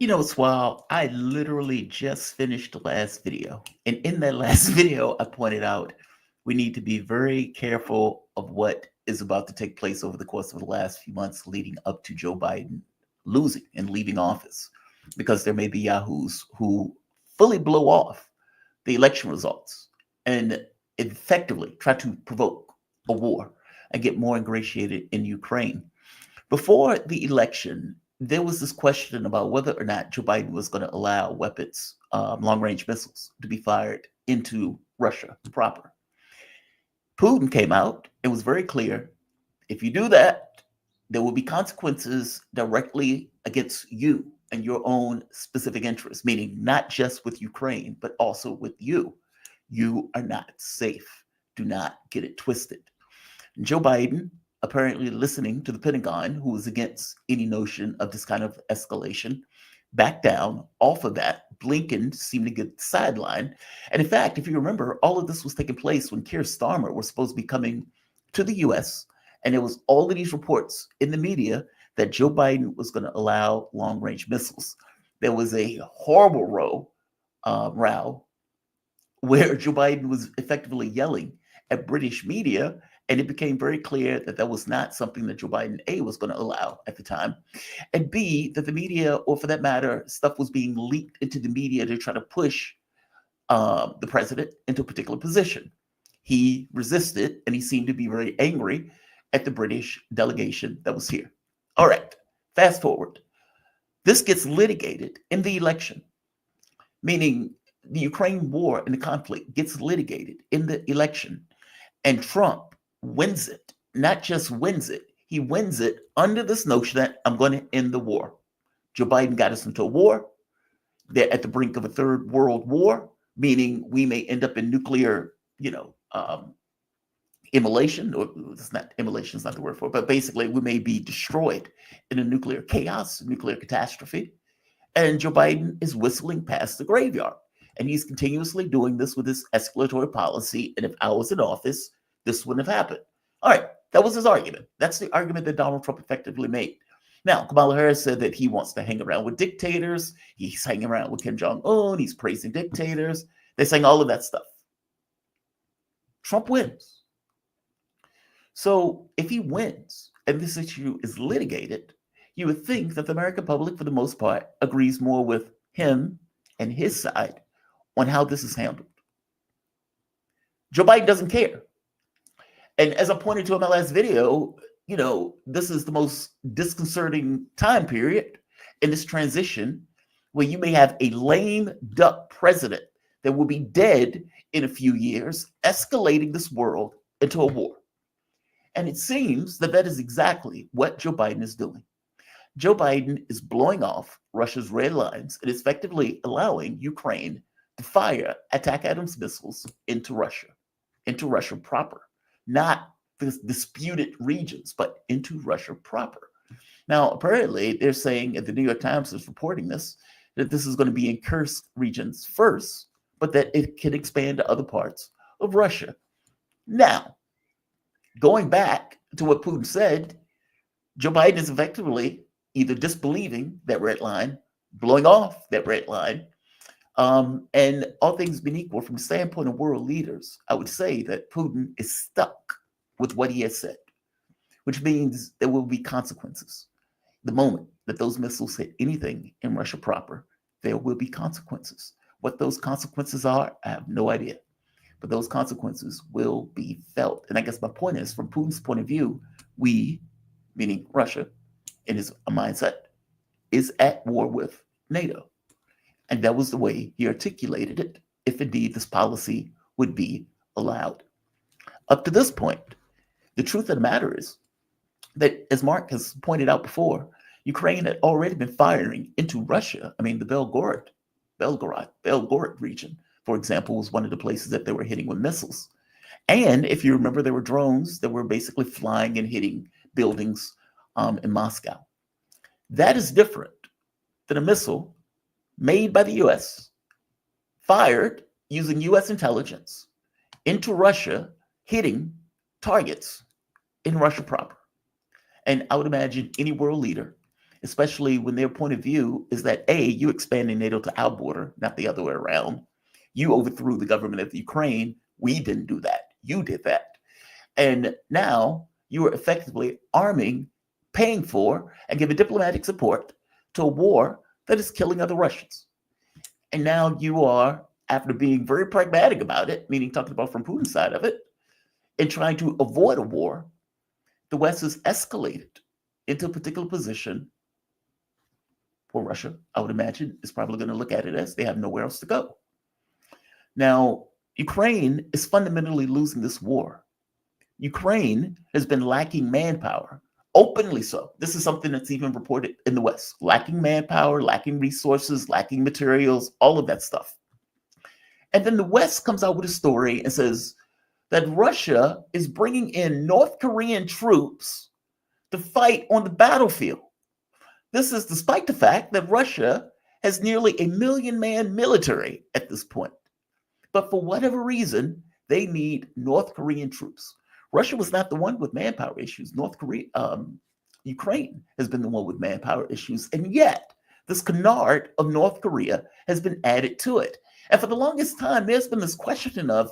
It's wild. I literally just finished the last video. And in that last video, I pointed out we need to be very careful of what is about to take place over the course of the last few months leading up to Joe Biden losing and leaving office. Because there may be yahoos who fully blow off the election results and effectively try to provoke a war and get more ingratiated in Ukraine. Before the election, there was this question about whether or not Joe Biden was going to allow weapons, long range missiles, to be fired into Russia proper. Putin came out and was very clear, if you do that, there will be consequences directly against you and your own specific interests, meaning not just with Ukraine, but also with you. You are not safe. Do not get it twisted. Joe Biden, apparently listening to the Pentagon, who was against any notion of this kind of escalation, backed down off of that. Blinken seemed to get sidelined. And in fact, if you remember, all of this was taking place when Keir Starmer was supposed to be coming to the US. And there was all of these reports in the media that Joe Biden was going to allow long range missiles. There was a horrible row where Joe Biden was effectively yelling at British media, and it became very clear that that was not something that Joe Biden, A, was going to allow at the time, and B, that the media, or for that matter, stuff was being leaked into the media to try to push the president into a particular position. He resisted, and he seemed to be very angry at the British delegation that was here. All right, fast forward. This gets litigated in the election, meaning the Ukraine war and the conflict gets litigated in the election, and Trump wins it. Not just wins it, he wins it under this notion that I'm going to end the war. Joe Biden got us into a war. They're at the brink of a third world war, meaning we may end up in nuclear, immolation, or it's not immolation is not the word for it, but basically we may be destroyed in a nuclear chaos, nuclear catastrophe. And Joe Biden is whistling past the graveyard. And he's continuously doing this with his escalatory policy. And if I was in office, this wouldn't have happened. All right, that was his argument. That's the argument that Donald Trump effectively made. Now, Kamala Harris said that he wants to hang around with dictators. He's hanging around with Kim Jong-un. He's praising dictators. They're saying all of that stuff. Trump wins. So if he wins and this issue is litigated, you would think that the American public, for the most part, agrees more with him and his side on how this is handled. Joe Biden doesn't care. And as I pointed to in my last video, this is the most disconcerting time period in this transition where you may have a lame duck president that will be dead in a few years, escalating this world into a war. And it seems that that is exactly what Joe Biden is doing. Joe Biden is blowing off Russia's red lines and is effectively allowing Ukraine to fire attack Adams missiles into Russia proper, not the disputed regions, but into Russia proper. Now, apparently, they're saying, and the New York Times is reporting this, that this is going to be in Kursk regions first, but that it can expand to other parts of Russia. Now, going back to what Putin said, Joe Biden is effectively either disbelieving that red line, blowing off that red line, and all things being equal, from the standpoint of world leaders, I would say that Putin is stuck with what he has said, which means there will be consequences. The moment that those missiles hit anything in Russia proper, there will be consequences. What those consequences are, I have no idea. But those consequences will be felt. And I guess my point is, from Putin's point of view, we, meaning Russia, in his mindset, is at war with NATO. And that was the way he articulated it, if indeed this policy would be allowed. Up to this point, the truth of the matter is that, as Mark has pointed out before, Ukraine had already been firing into Russia. I mean, the Belgorod region, for example, was one of the places that they were hitting with missiles. And if you remember, there were drones that were basically flying and hitting buildings in Moscow. That is different than a missile made by the US, fired using US intelligence into Russia, hitting targets in Russia proper. And I would imagine any world leader, especially when their point of view is that A, you expanding NATO to our border, not the other way around. You overthrew the government of Ukraine. We didn't do that. You did that. And now you are effectively arming, paying for, and giving diplomatic support to a war that is killing other Russians. And now you are, after being very pragmatic about it, meaning talking about from Putin's side of it, and trying to avoid a war, the West has escalated into a particular position for Russia. I would imagine is probably going to look at it as they have nowhere else to go. Now, Ukraine is fundamentally losing this war. Ukraine has been lacking manpower, openly so. This is something that's even reported in the West. Lacking manpower, lacking resources, lacking materials, all of that stuff. And then the West comes out with a story and says that Russia is bringing in North Korean troops to fight on the battlefield. This is despite the fact that Russia has nearly 1 million man military at this point. But for whatever reason, they need North Korean troops. Russia was not the one with manpower issues. Ukraine has been the one with manpower issues. And yet, this canard of North Korea has been added to it. And for the longest time, there's been this question of,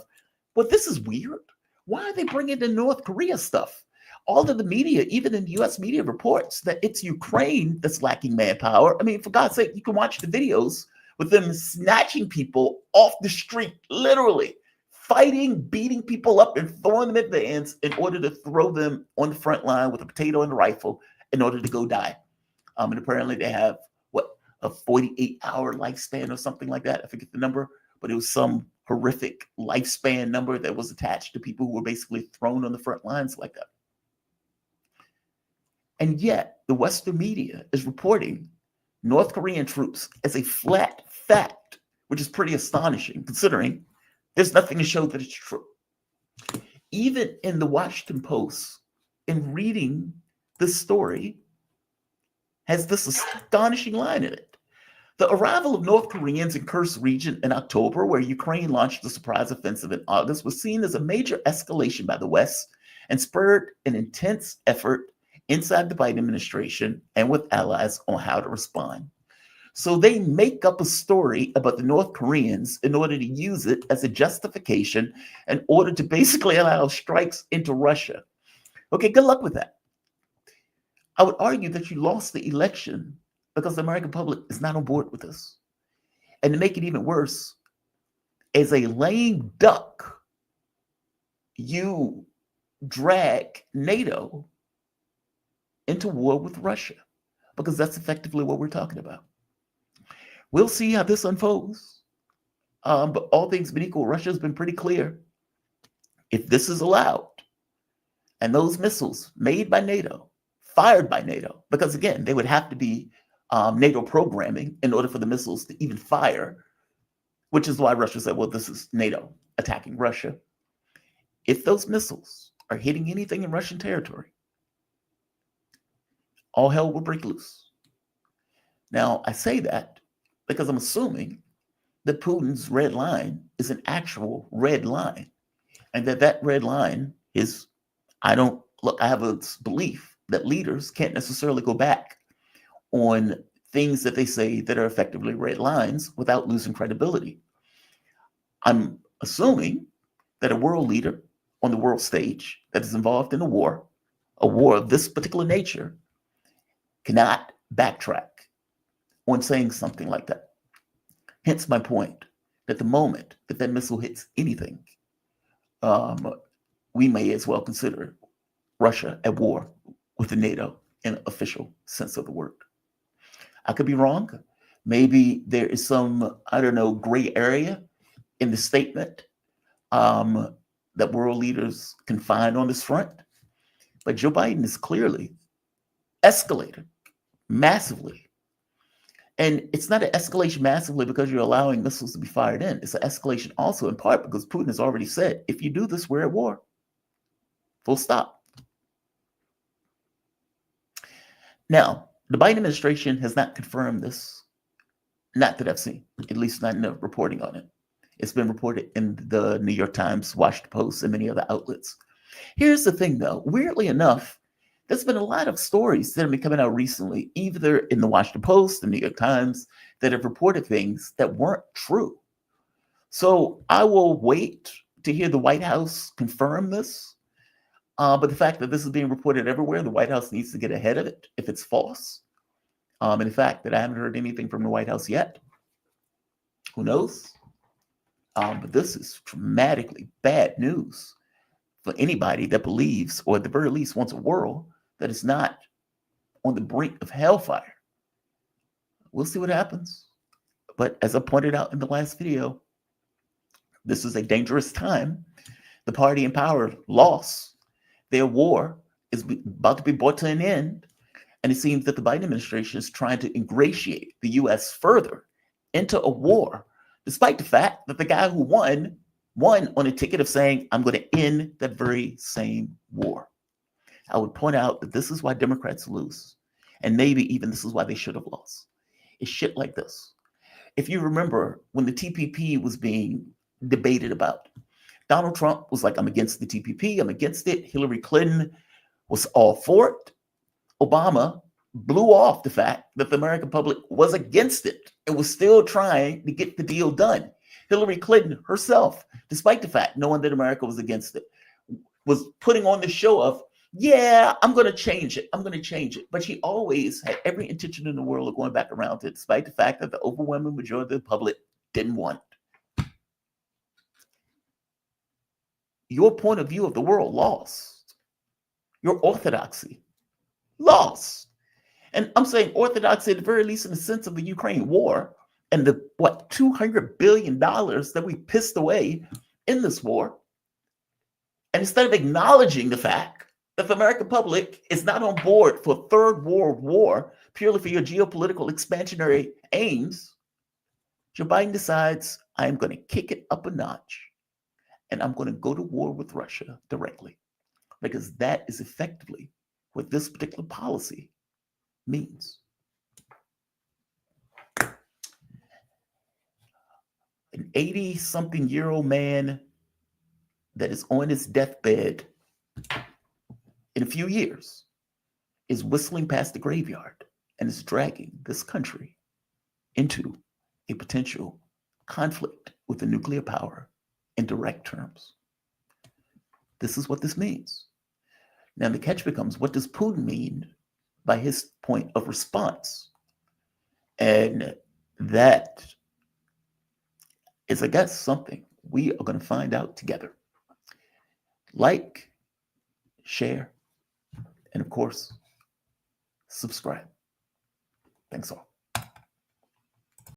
well, this is weird. Why are they bringing in North Korea stuff? All of the media, even in the US media, reports that it's Ukraine that's lacking manpower. I mean, for God's sake, you can watch the videos with them snatching people off the street, literally fighting, beating people up, and throwing them in vans in order to throw them on the front line with a potato and a rifle in order to go die. And apparently they have, a 48-hour lifespan or something like that. I forget the number, but it was some horrific lifespan number that was attached to people who were basically thrown on the front lines like that. And yet, the Western media is reporting North Korean troops as a flat fact, which is pretty astonishing considering there's nothing to show that it's true. Even in the Washington Post, in reading this story, has this astonishing line in it. The arrival of North Koreans in Kursk region in October, where Ukraine launched a surprise offensive in August, was seen as a major escalation by the West and spurred an intense effort inside the Biden administration and with allies on how to respond. So they make up a story about the North Koreans in order to use it as a justification in order to basically allow strikes into Russia. Okay, good luck with that. I would argue that you lost the election because the American public is not on board with this. And to make it even worse, as a lame duck, you drag NATO into war with Russia, because that's effectively what we're talking about. We'll see how this unfolds. But all things being equal, Russia's been pretty clear. If this is allowed, and those missiles made by NATO, fired by NATO, because again, they would have to be NATO programming in order for the missiles to even fire, which is why Russia said, well, this is NATO attacking Russia. If those missiles are hitting anything in Russian territory, all hell will break loose. Now, I say that because I'm assuming that Putin's red line is an actual red line, and that red line is, I have a belief that leaders can't necessarily go back on things that they say that are effectively red lines without losing credibility. I'm assuming that a world leader on the world stage that is involved in a war of this particular nature, cannot backtrack on saying something like that. Hence my point that the moment that missile hits anything, we may as well consider Russia at war with the NATO in an official sense of the word. I could be wrong. Maybe there is some, gray area in the statement that world leaders can find on this front. But Joe Biden is clearly escalated massively. And it's not an escalation massively because you're allowing missiles to be fired in. It's an escalation also in part because Putin has already said, if you do this, we're at war. Full stop. Now, the Biden administration has not confirmed this. Not that I've seen, at least not enough reporting on it. It's been reported in the New York Times, Washington Post, and many other outlets. Here's the thing, though. Weirdly enough, There's been a lot of stories that have been coming out recently, either in the Washington Post, the New York Times, that have reported things that weren't true. So I will wait to hear the White House confirm this. But the fact that this is being reported everywhere, the White House needs to get ahead of it if it's false. And the fact that I haven't heard anything from the White House yet, who knows? But this is dramatically bad news for anybody that believes, or at the very least wants a world that is not on the brink of hellfire. We'll see what happens. But as I pointed out in the last video, this is a dangerous time. The party in power lost. Their war is about to be brought to an end. And it seems that the Biden administration is trying to ingratiate the U.S. further into a war, despite the fact that the guy who won on a ticket of saying, I'm going to end that very same war. I would point out that this is why Democrats lose. And maybe even this is why they should have lost. It's shit like this. If you remember when the TPP was being debated about, Donald Trump was like, I'm against the TPP, I'm against it. Hillary Clinton was all for it. Obama blew off the fact that the American public was against it and was still trying to get the deal done. Hillary Clinton herself, despite the fact knowing that America was against it, was putting on the show of, yeah, I'm going to change it. I'm going to change it. But she always had every intention in the world of going back around to it, despite the fact that the overwhelming majority of the public didn't want it. Your point of view of the world lost. Your orthodoxy lost. And I'm saying orthodoxy at the very least in the sense of the Ukraine war and the, $200 billion that we pissed away in this war. And instead of acknowledging the fact that the American public is not on board for a third world war purely for your geopolitical expansionary aims, Joe Biden decides, I'm going to kick it up a notch and I'm going to go to war with Russia directly, because that is effectively what this particular policy means. An 80-something-year-old man that is on his deathbed in a few years is whistling past the graveyard and is dragging this country into a potential conflict with the nuclear power in direct terms. This is what this means. Now the catch becomes, what does Putin mean by his point of response? And that is, I guess, something we are going to find out together. Like, share, and of course, subscribe. Thanks all.